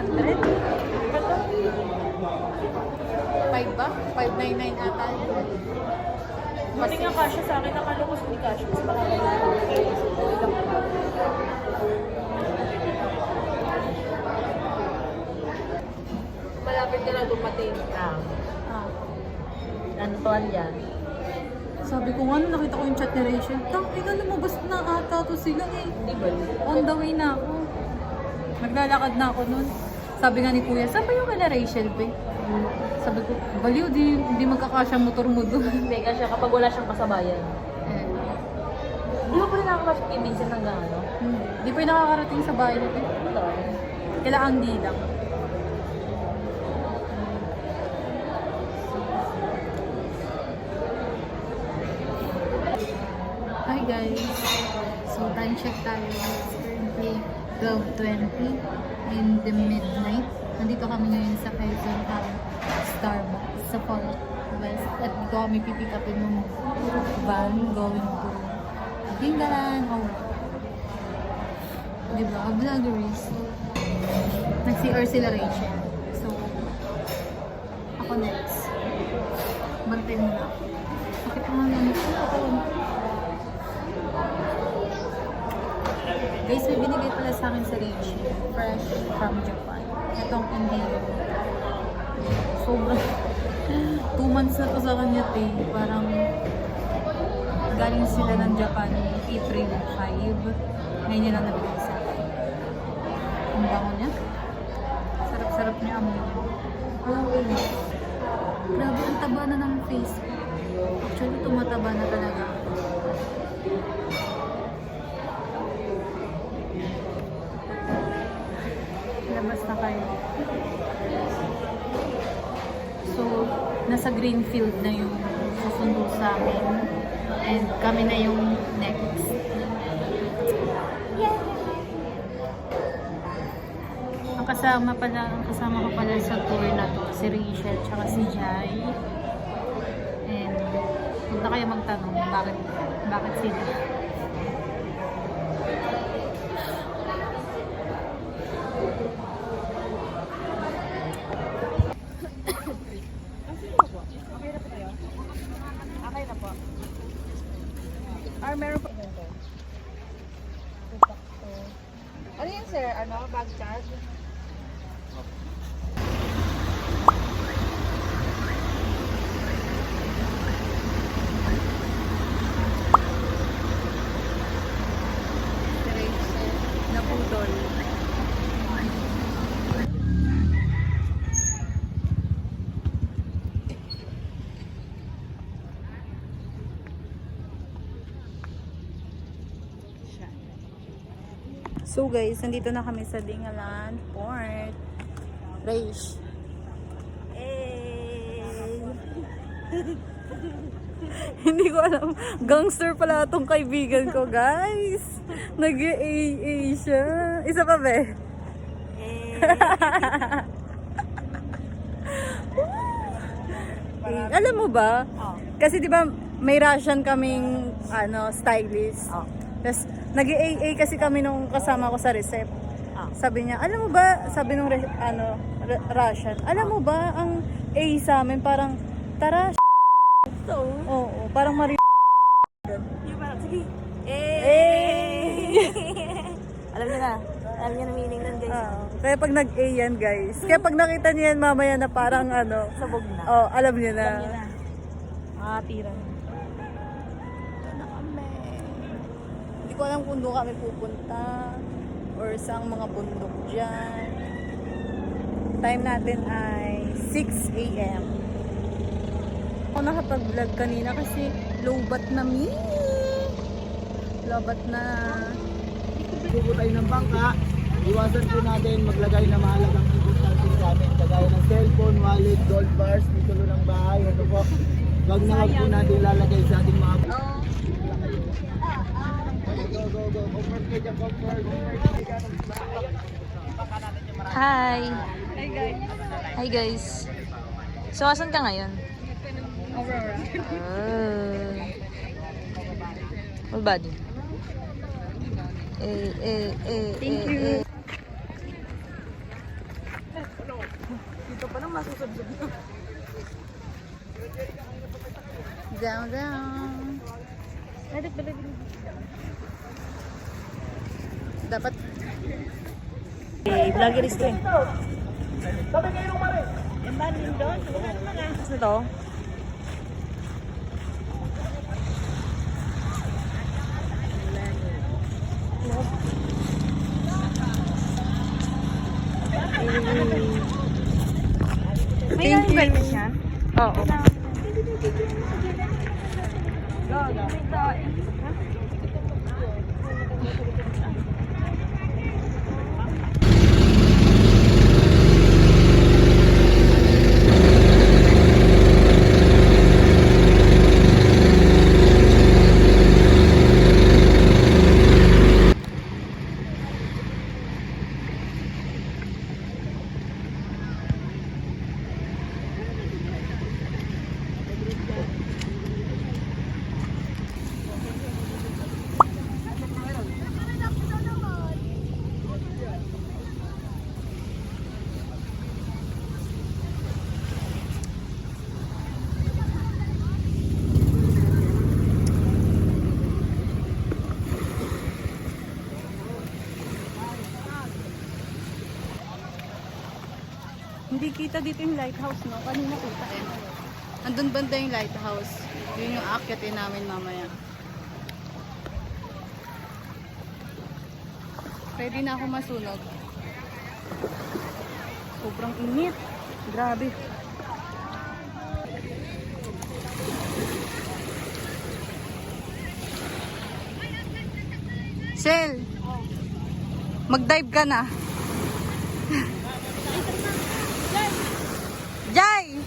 500. Ito? 5 ba? 599 ata yan. Buti nga kasya sa akin, nakalo ko hindi kasya. Mas malaki na. Malapit ka na dumating. Ah. Ano to yan? Sabi ko nga, nakita ko yung chat ni Rachel. Ina, lumabas na ata to sila eh. Hindi ba? On the way na ako. Naglalakad na ako nun. Sabi nga ni Kuya, saan ba yung kala Rachel, be? Sabi ko, baliw, di magkakasya motor mo doon. Hindi kasya kapag wala siyang kasabayan. Eh, Hindi mo pa rin nakakasya kay Vincent hanggang ano? di pa yung nakakarating sa bahay natin. Ito. Kailangan di lang. Hi guys! So time check tayo. It's currently 12:20 in the midnight. Nandito kami ngayon sa Quezon Starbucks sa Fort West. At dito kami pipick upin ng van going to Dingalan or diba? Vloggeries. Nag-CR sila Rachel. So, ako next. Bantay mo na ako. Bakit naman naman ako? Guys, may binigay pala sa akin sa Rachel. Fresh from Japan. Itong inhaler. Sobrang 2 months na to sa kanya, te. Parang galing sila ng Japan April 5. Ngayon niya lang nabigay sa akin. Ang bango niya. Sarap-sarap niya amoy niya. Oo. Grabe, ang taba na ng face ko. Actually, tumataba na talaga. Labas na kayo. So, nasa Greenfield na yung susundo sa amin. And kami na yung next. Yeah. Ang kasama ko pala sa tour na to, si Rachel tsaka si Jai. And huwag na kayo magtanong bakit sila. Okay na po. Meron pa. Ano yan, sir? Ano? Bag charge? Si Rachel na putol. So guys, nandito na kami sa Dingalan Port. Raish. Hindi ko alam. Gangster pala itong kaibigan ko, guys. Nag-AA siya. Isa pa ba? Alam mo ba? Kasi di ba may Russian kaming stylist. Tapos nag-AA kasi kami nung kasama ko sa recept. Sabi niya, alam mo ba, sabi nung Russian, alam mo ba ang A sa amin parang tara. So? Oo, parang mari. Yung parang, sige. Alam niyo na. Alam niyo na meaning nun, guys. Kaya pag nag-A yan, guys. Kaya pag nakita niyo yan mamaya na parang Sabog na. alam niyo na. Alam niyo na. Makatira na. Hindi ko alam kung doon kami pupunta or sa mga bundok dyan. Time natin ay 6 a.m. Ako nakapag-vlog kanina kasi lowbat na Lobat na. Pupo tayo ng bangka, iwasan po natin maglagay na mahalagang importante sa amin. Kagaya ng cellphone, wallet, gold bars, titulo ng bahay, ano po. Wag na wag po natin ilalagay sa ating mga... Go. Comfort kayo dyan, comfort. Hi! Hi guys. Hi, guys. So, asan ka ngayon? Aurora. Full body. Thank you. Down, down. Dapat Vloggerist to eh. Yung ba rin doon? Ano to? May Thank you. velvet yan? Oo. hindi kita dito yung lighthouse, no? Kanina kita eh. Andun banda yung lighthouse. Yun yung aakyatin namin mamaya. Pwede na ako masunog. Sobrang init. Grabe. Shell, mag-dive ka na. Jai!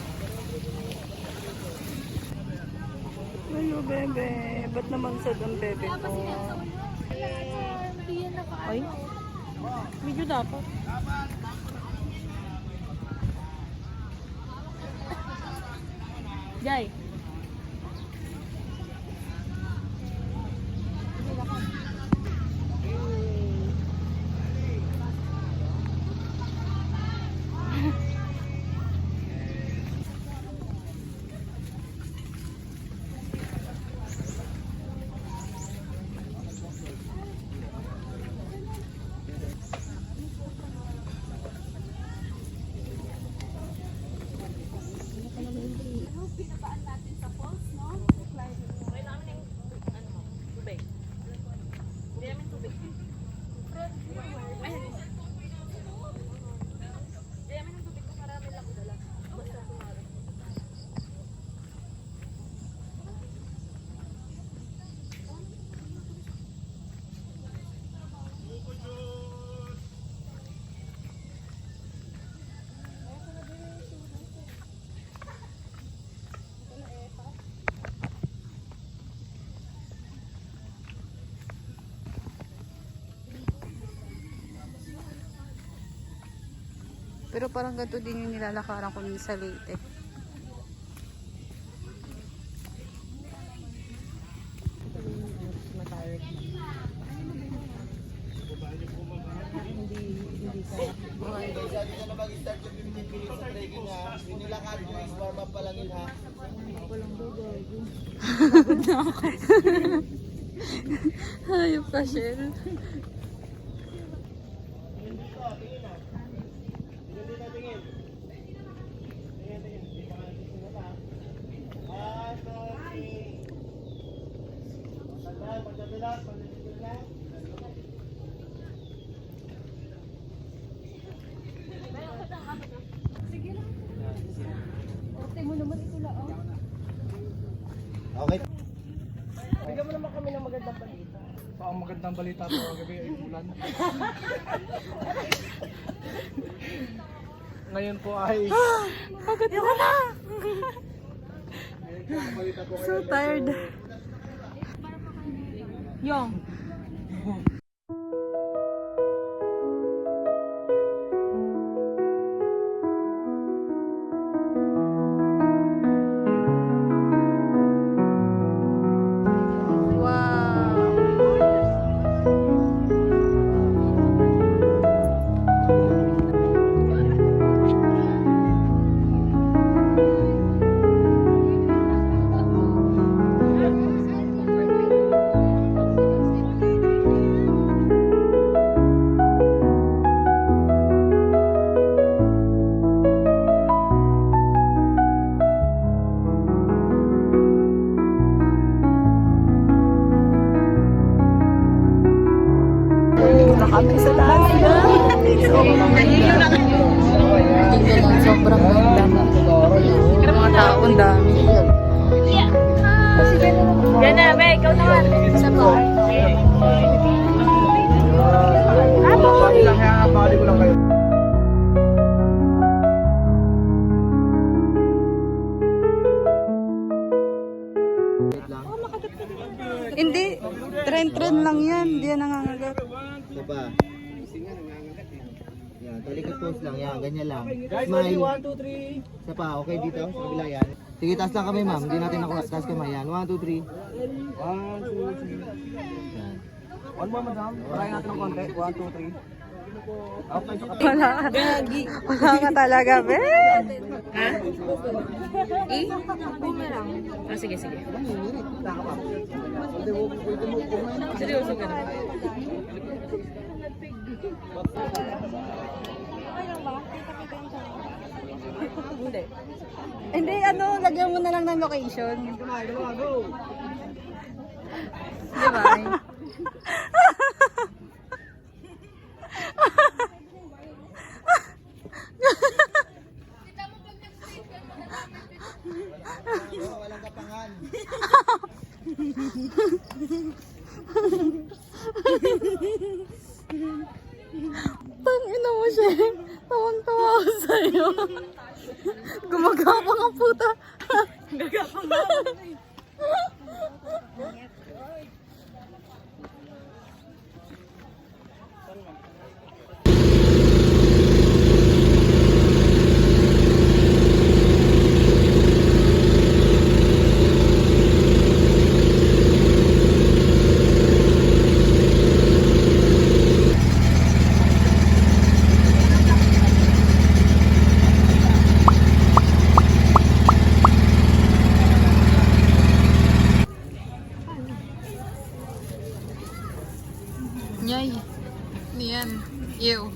Ayo, bebe. Ba't naman sad ang bebe ko? Ay? Video dapat. Jai. Pero parang ganito din yung nilalakaran ko sa Leyte. Dito na mag-start yung 15 minutes sa trekking ha. Yung nilakad nyo is warm up pa lang yun ha. Hayop ka, Shell. Okay. Bigyan mo naman kami ng magandang balita. Ang magandang balita po kagabi ay ulan. Ngayon po ay Pagod ko na! So tired. Yung. kami sa taas na. Tingnan lang, sobrang ganda. Mga tao, ang dami. Yan na, Be, ikaw naman. Isa pa. Bali lang ha, bali ko lang kayo. Hindi, trend lang yan. Hindi yan nangangagat. Isa pa. Yan, talikod pose lang. Yan, ganyan lang. Guys, Smile. ready? 1, 2, 3. Isa pa, okay dito. Sa kabila yan. Sige, taas lang kami ma'am. Hindi natin ako taas kamay. Yan, 1, 2, 3. 1, 2, 3. Yan. One more, madam. Try natin ng konti. 1, 2, 3. Okay, so Wala ka. Wala ka talaga, be. Ah, sige, sige. Seryoso ka na. Hindi, ano, lagyan mo na lang ng location. Di ba? Walang kapangan. Tangina mo siya. Tawang-tawa ako sa'yo. Gumagapang ang puta. Gagapang na. Nyay. Niyan. Ew.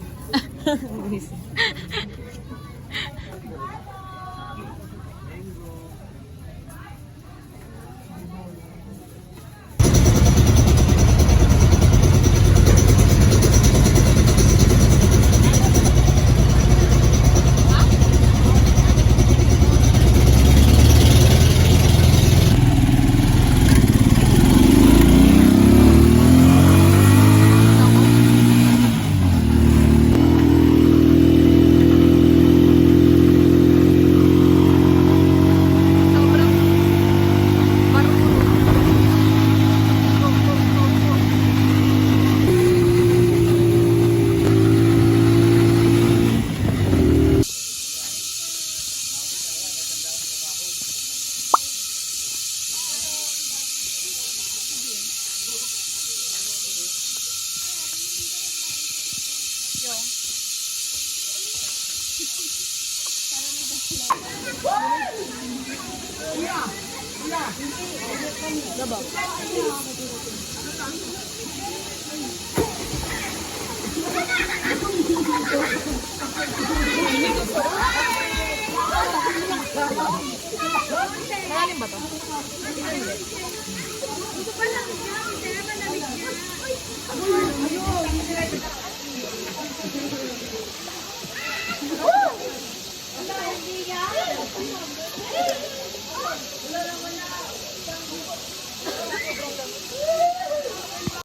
Malalim ba to?